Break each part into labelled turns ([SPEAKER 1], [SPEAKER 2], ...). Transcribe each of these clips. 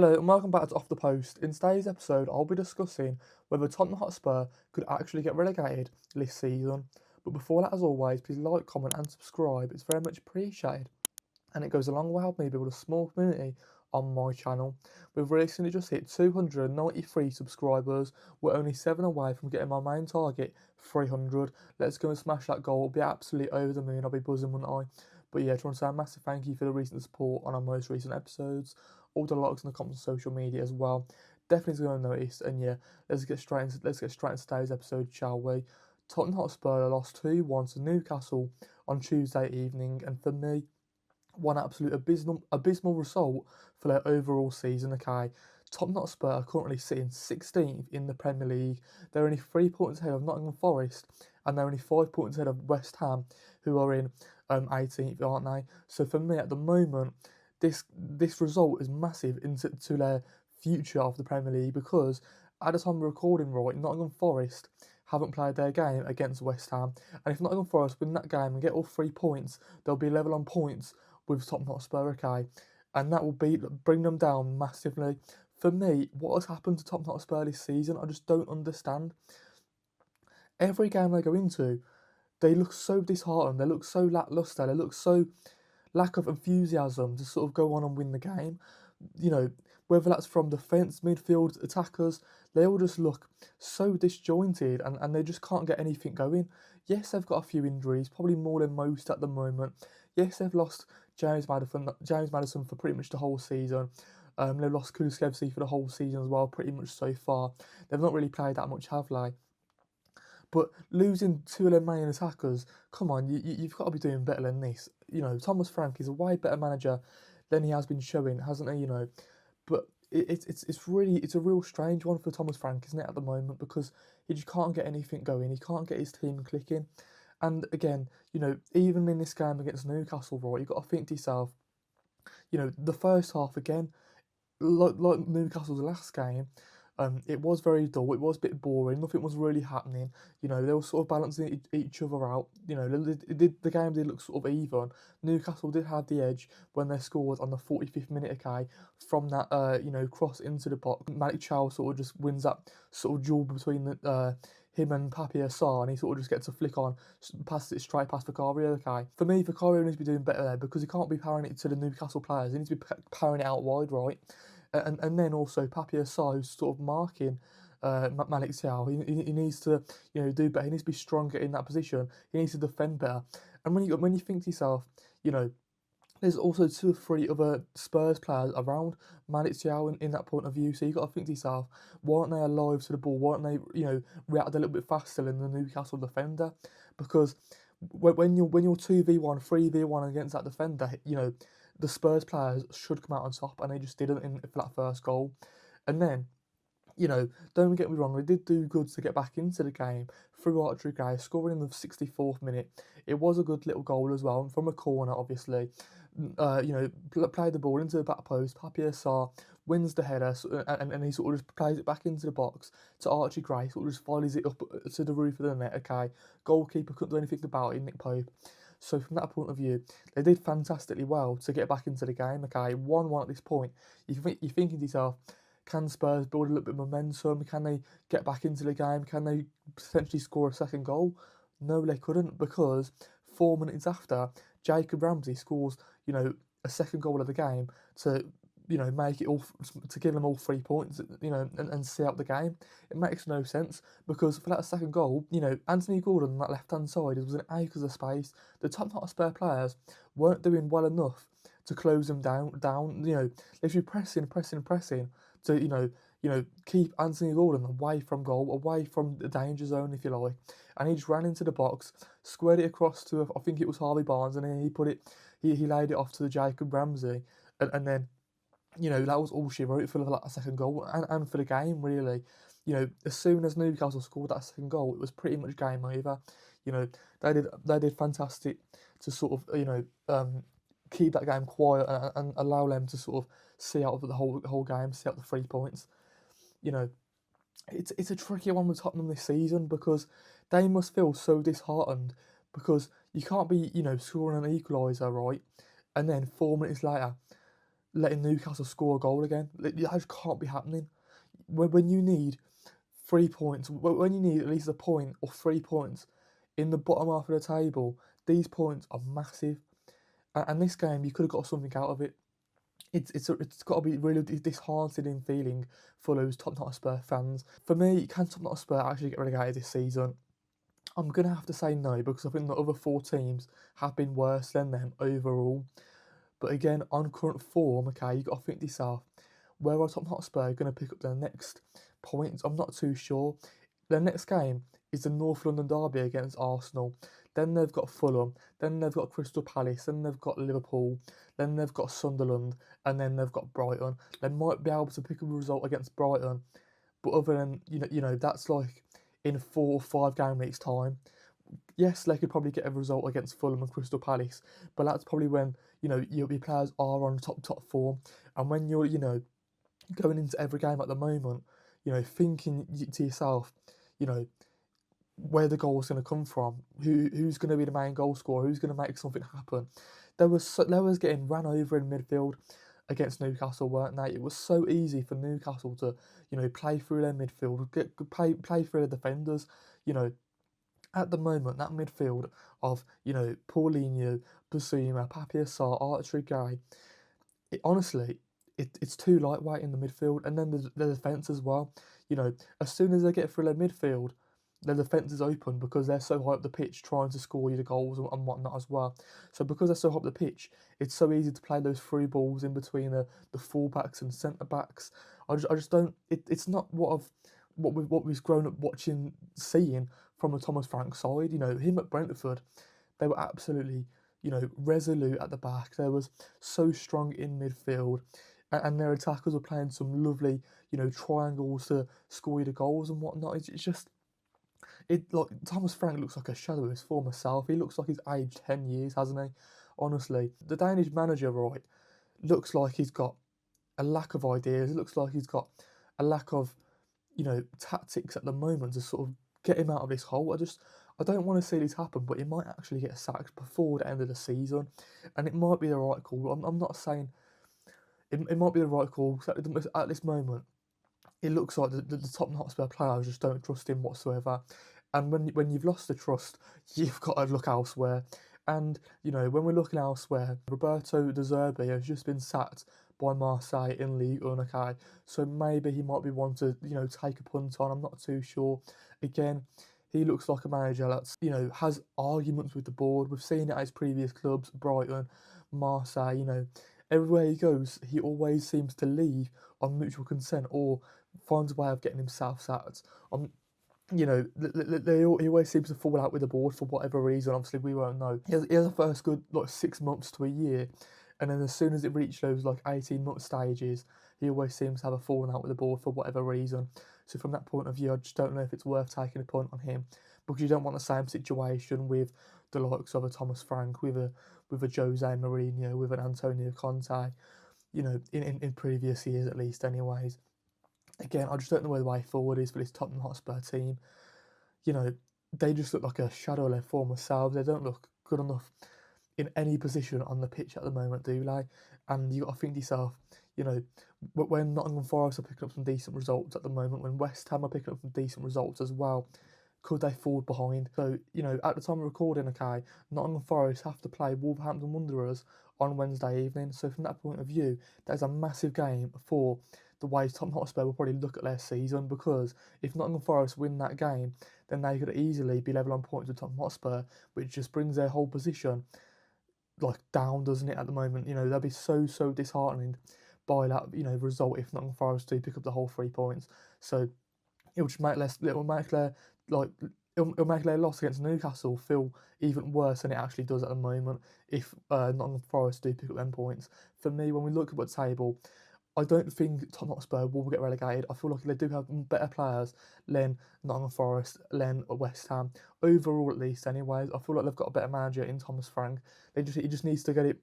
[SPEAKER 1] Hello and welcome back to Off the Post. In today's episode, I'll be discussing whether Tottenham Hotspur could actually get relegated this season. But before that, as always, please like, comment, and subscribe. It's very much appreciated, and it goes a long way helping me build a small community on my channel. We've recently just hit 293 subscribers. We're only 7 away from getting my main target, 300. Let's go and smash that goal. It'll be absolutely over the moon. I'll be buzzing, wouldn't I? But yeah, I just want to say a massive thank you for the recent support on our most recent episodes. All the likes and the comments on social media as well. Definitely going to notice. And yeah, let's get straight into today's episode, shall we? Tottenham Hotspur lost 2-1 to Newcastle on Tuesday evening, and for me, one absolute abysmal result for their overall season. Okay, Tottenham Hotspur are currently sitting 16th in the Premier League. They're only 3 points ahead of Nottingham Forest, and they're only 5 points ahead of West Ham, who are in 18th, aren't they? So for me, at the moment, this result is massive into their future of the Premier League, because at the time of recording, right, Nottingham Forest haven't played their game against West Ham, and if Nottingham Forest win that game and get all 3 points, they'll be level on points with Tottenham Hotspur, okay, and that will bring them down massively. For me, what has happened to Tottenham Hotspur this season, I just don't understand. Every game they go into, they look so disheartened, they look so lacklustre, they look so lack of enthusiasm to sort of go on and win the game. You know, whether that's from defence, midfield, attackers, they all just look so disjointed, and they just can't get anything going. Yes, they've got a few injuries, probably more than most at the moment. Yes, they've lost James Maddison for pretty much the whole season. They've lost Kulusevski for the whole season as well, pretty much so far. They've not really played that much, have they? But losing two of their main attackers, come on, you've got to be doing better than this. You know, Thomas Frank is a way better manager than he has been showing, hasn't he? You know, but it's a real strange one for Thomas Frank, isn't it, at the moment, because he just can't get anything going. He can't get his team clicking. And again, you know, even in this game against Newcastle, right, you've got to think to yourself, you know, the first half again, like Newcastle's last game, it was very dull. It was a bit boring. Nothing was really happening. You know, they were sort of balancing each other out. You know, the game did look sort of even. Newcastle did have the edge when they scored on the 45th minute, okay, from that cross into the box. Malik Chow sort of just wins that sort of duel between him and Papier Sarr, and he sort of just gets a flick on, passes it straight past Vicario, okay. For me, Vicario needs to be doing better there, because he can't be powering it to the Newcastle players. He needs to be powering it out wide, right? And then also Papier Sarr, who's sort of marking Malik Thiaw. He needs to, you know, do better. He needs to be stronger in that position. He needs to defend better. And when you think to yourself, you know, there's also 2 or 3 other Spurs players around Malik Thiaw in that point of view. So you've got to think to yourself, why aren't they alive to the ball? Why aren't they, you know, react a little bit faster than the Newcastle defender? Because when you're 2v1, 3v1 against that defender, you know, the Spurs players should come out on top, and they just didn't for that first goal. And then, you know, don't get me wrong, they did do good to get back into the game through Archery Gray, scoring in the 64th minute. It was a good little goal as well, and from a corner, obviously. You know, played the ball into the back post. Papier Sarr wins the header, and he sort of just plays it back into the box to Archie Gray, sort of just volleys it up to the roof of the net. Okay, goalkeeper couldn't do anything about it, Nick Pope. So from that point of view, they did fantastically well to get back into the game. Okay, 1-1 at this point. You're thinking to yourself, can Spurs build a little bit of momentum? Can they get back into the game? Can they potentially score a second goal? No, they couldn't, because 4 minutes after, Jacob Ramsey scores, you know, a second goal of the game to, you know, make it all, to give them all 3 points, you know, and see out the game. It makes no sense, because for that second goal, you know, Anthony Gordon on that left-hand side, it was an acres of space. The top Hotspur players weren't doing well enough to close them down, you know, they should be pressing to, keep Anthony Gordon away from goal, away from the danger zone, if you like. And he just ran into the box, squared it across to, I think it was Harvey Barnes, and then he laid it off to the Jacob Ramsey, and then, you know, that was all she wrote for that second goal, and for the game, really. You know, as soon as Newcastle scored that second goal, it was pretty much game over. You know, they did fantastic to sort of, keep that game quiet, and allow them to sort of see out the whole game, see out the 3 points. You know, it's a tricky one with Tottenham this season, because they must feel so disheartened, because you can't be, you know, scoring an equaliser, right, and then 4 minutes later, letting Newcastle score a goal again. That just can't be happening. When you need 3 points, when you need at least a point or 3 points in the bottom half of the table, these points are massive. And this game, you could have got something out of it. It's got to be really disheartening feeling for those Tottenham Hotspur fans. For me, can Tottenham Hotspur actually get relegated this season? I'm going to have to say no, because I think the other four teams have been worse than them overall. But again, on current form, okay, you've got to think to yourself, where are Tottenham Hotspur going to pick up their next points? I'm not too sure. Their next game is the North London derby against Arsenal. Then they've got Fulham. Then they've got Crystal Palace. Then they've got Liverpool. Then they've got Sunderland. And then they've got Brighton. They might be able to pick up a result against Brighton, but other than that's like in 4 or 5 game weeks time. Yes, they could probably get a result against Fulham and Crystal Palace, but that's probably when your players are on top form, and when you're going into every game at the moment, thinking to yourself, you know, where the goal's going to come from, who's going to be the main goal scorer, who's going to make something happen. They was getting ran over in midfield against Newcastle, weren't they? It was so easy for Newcastle to play through their midfield, play through the defenders. At the moment, that midfield of Paulinho, Basuma, Papier Sarr, Archer Gay, honestly, it's too lightweight in the midfield, and then the defence as well. As soon as they get through their midfield, their defence is open because they're so high up the pitch trying to score you the goals and whatnot as well. So because they're so high up the pitch, it's so easy to play those through balls in between the full-backs and centre-backs. I just don't... It's not what we've grown up watching, seeing from a Thomas Frank side. Him at Brentford, they were absolutely, resolute at the back. They was so strong in midfield, and their attackers were playing some lovely, triangles to score you the goals and whatnot. It's just... like Thomas Frank looks like a shadow of his former self. He looks like he's aged 10 years, hasn't he? Honestly, the Danish manager, right, looks like he's got a lack of ideas. It looks like he's got a lack of, tactics at the moment to sort of get him out of this hole. I don't want to see this happen, but he might actually get sacked before the end of the season, and it might be the right call. I'm not saying it might be the right call. At this moment, it looks like the Tottenham Hotspur players just don't trust him whatsoever. And when you've lost the trust, you've got to look elsewhere. And, when we're looking elsewhere, Roberto De Zerbi has just been sacked by Marseille in Ligue 1, okay? So maybe he might be one to, take a punt on. I'm not too sure. Again, he looks like a manager that's, has arguments with the board. We've seen it at his previous clubs, Brighton, Marseille, everywhere he goes, he always seems to leave on mutual consent or finds a way of getting himself sacked. He always seems to fall out with the board for whatever reason. Obviously, we won't know. He has a first good 6 months to a year, and then as soon as it reaches those 18-month stages, he always seems to have a falling out with the board for whatever reason. So from that point of view, I just don't know if it's worth taking a punt on him, because you don't want the same situation with the likes of a Thomas Frank, with a Jose Mourinho, with an Antonio Conte, in previous years at least, anyways. Again, I just don't know where the way forward is for this Tottenham Hotspur team. They just look like a shadow of their former selves. They don't look good enough in any position on the pitch at the moment, do they? And you got to think to yourself, when Nottingham Forest are picking up some decent results at the moment, when West Ham are picking up some decent results as well, could they fall behind? So, at the time of recording, okay, Nottingham Forest have to play Wolverhampton Wanderers on Wednesday evening. So from that point of view, that is a massive game for the way Tottenham Hotspur will probably look at their season, because if Nottingham Forest win that game, then they could easily be level on points with Tottenham Hotspur, which just brings their whole position down, doesn't it, at the moment? They'll be so disheartened by that, result if Nottingham Forest do pick up the whole 3 points. So it'll just make it'll make their loss against Newcastle feel even worse than it actually does at the moment if Nottingham Forest do pick up them points. For me, when we look at the table, I don't think Tottenham Hotspur will get relegated. I feel like they do have better players than Nottingham Forest, than West Ham. Overall, at least, anyways, I feel like they've got a better manager in Thomas Frank. He just needs to get it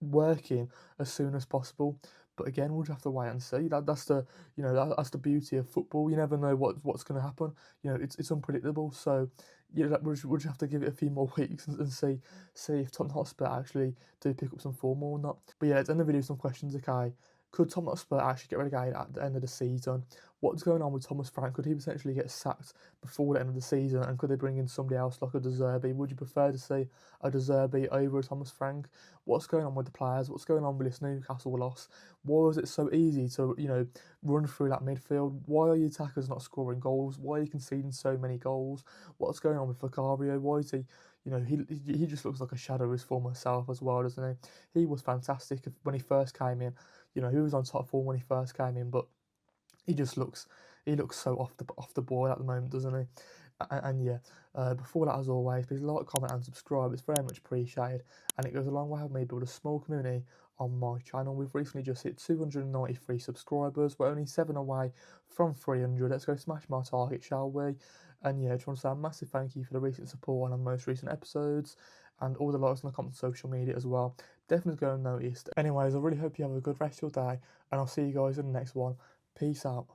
[SPEAKER 1] working as soon as possible. But again, we'll just have to wait and see. That's the that's the beauty of football. You never know what's going to happen. It's unpredictable. So we'll just have to give it a few more weeks and see if Tottenham Hotspur actually do pick up some form or not. But yeah, let's end the video with some questions. Okay, could Tottenham Hotspur actually get relegated at the end of the season? What's going on with Thomas Frank? Could he potentially get sacked before the end of the season? And could they bring in somebody else like a De Zerbi? Would you prefer to see a De Zerbi over a Thomas Frank? What's going on with the players? What's going on with this Newcastle loss? Why was it so easy to, run through that midfield? Why are your attackers not scoring goals? Why are you conceding so many goals? What's going on with Vicario? Why is he, he just looks like a shadow of his former self as well, doesn't he? He was fantastic when he first came in. He was on top form when he first came in, but he just looks so off the board at the moment, doesn't he? And yeah, before that, as always, please like, comment, and subscribe. It's very much appreciated, and it goes a long way with me build a small community on my channel. We've recently just hit 293 subscribers. We're only 7 away from 300. Let's go smash my target, shall we? And yeah, I just want to say a massive thank you for the recent support on our most recent episodes, and all the likes and the comments on social media as well. Definitely go unnoticed. Anyways, I really hope you have a good rest of your day, and I'll see you guys in the next one. Peace out.